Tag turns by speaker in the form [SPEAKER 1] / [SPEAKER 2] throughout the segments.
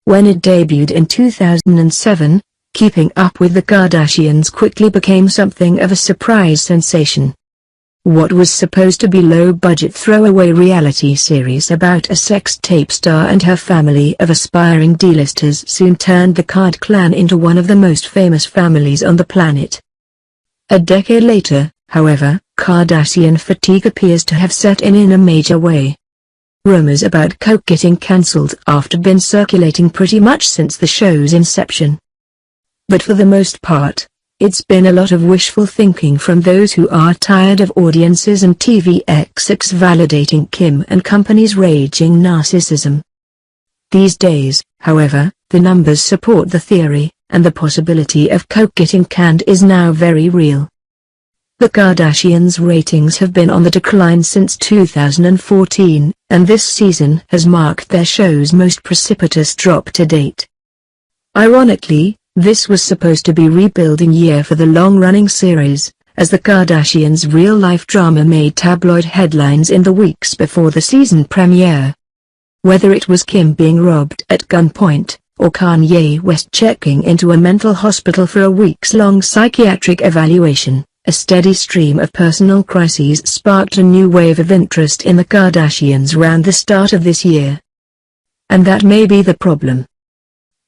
[SPEAKER 1] When it debuted in 2007, Keeping Up with the Kardashians quickly became something of a surprise sensation. What was supposed to be low-budget throwaway reality series about a sex tape star and her family of aspiring D-listers soon turned the Kard clan into one of the most famous families on the planet. A decade later, however, Kardashian fatigue appears to have set in a major way. Rumors about Koch getting cancelled have been circulating pretty much since the show's inception. But for the most part, it's been a lot of wishful thinking from those who are tired of audiences and TV execs validating Kim and company's raging narcissism. These days, however, the numbers support the theory, and the possibility of Koch getting canned is now very real. The Kardashians' ratings have been on the decline since 2014, and this season has marked their show's most precipitous drop to date. Ironically, this was supposed to be a rebuilding year for the long-running series, as the Kardashians' real-life drama made tabloid headlines in the weeks before the season premiere. Whether it was Kim being robbed at gunpoint, or Kanye West checking into a mental hospital for a weeks-long psychiatric evaluation, a steady stream of personal crises sparked a new wave of interest in the Kardashians around the start of this year. And that may be the problem.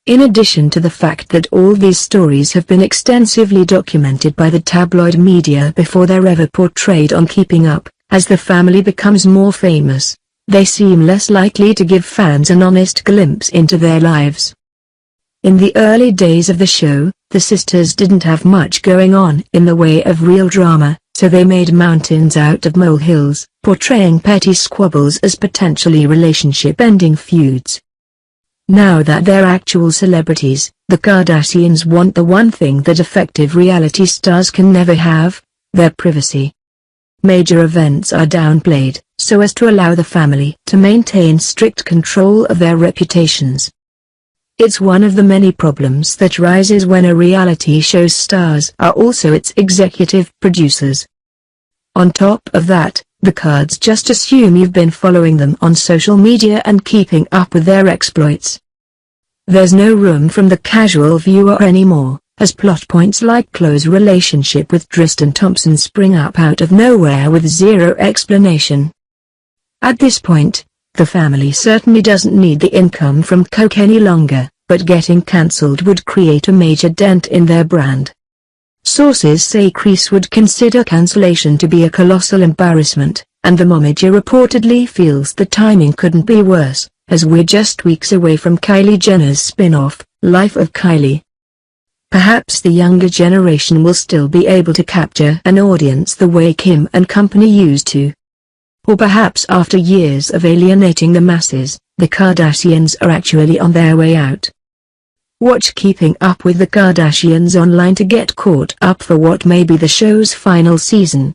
[SPEAKER 1] In addition to the fact that all these stories have been extensively documented by the tabloid media before they're ever portrayed on Keeping Up, as the family becomes more famous, they seem less likely to give fans an honest glimpse into their lives. In the early days of the show, the sisters didn't have much going on in the way of real drama, so they made mountains out of molehills, portraying petty squabbles as potentially relationship-ending feuds. Now that they're actual celebrities, the Kardashians want the one thing that effective reality stars can never have: their privacy. Major events are downplayed, so as to allow the family to maintain strict control of their reputations. It's one of the many problems that rises when a reality show's stars are also its executive producers. On top of that, the Kards just assume you've been following them on social media and keeping up with their exploits. There's no room from the casual viewer anymore, as plot points like close relationship with Tristan Thompson spring up out of nowhere with zero explanation. At this point, the family certainly doesn't need the income from Koch any longer, but getting cancelled would create a major dent in their brand. Sources say Kris would consider cancellation to be a colossal embarrassment, and the momager reportedly feels the timing couldn't be worse, as we're just weeks away from Kylie Jenner's spin-off, Life of Kylie. Perhaps the younger generation will still be able to capture an audience the way Kim and company used to. Or perhaps after years of alienating the masses, the Kardashians are actually on their way out. Watch Keeping Up with the Kardashians online to get caught up for what may be the show's final season.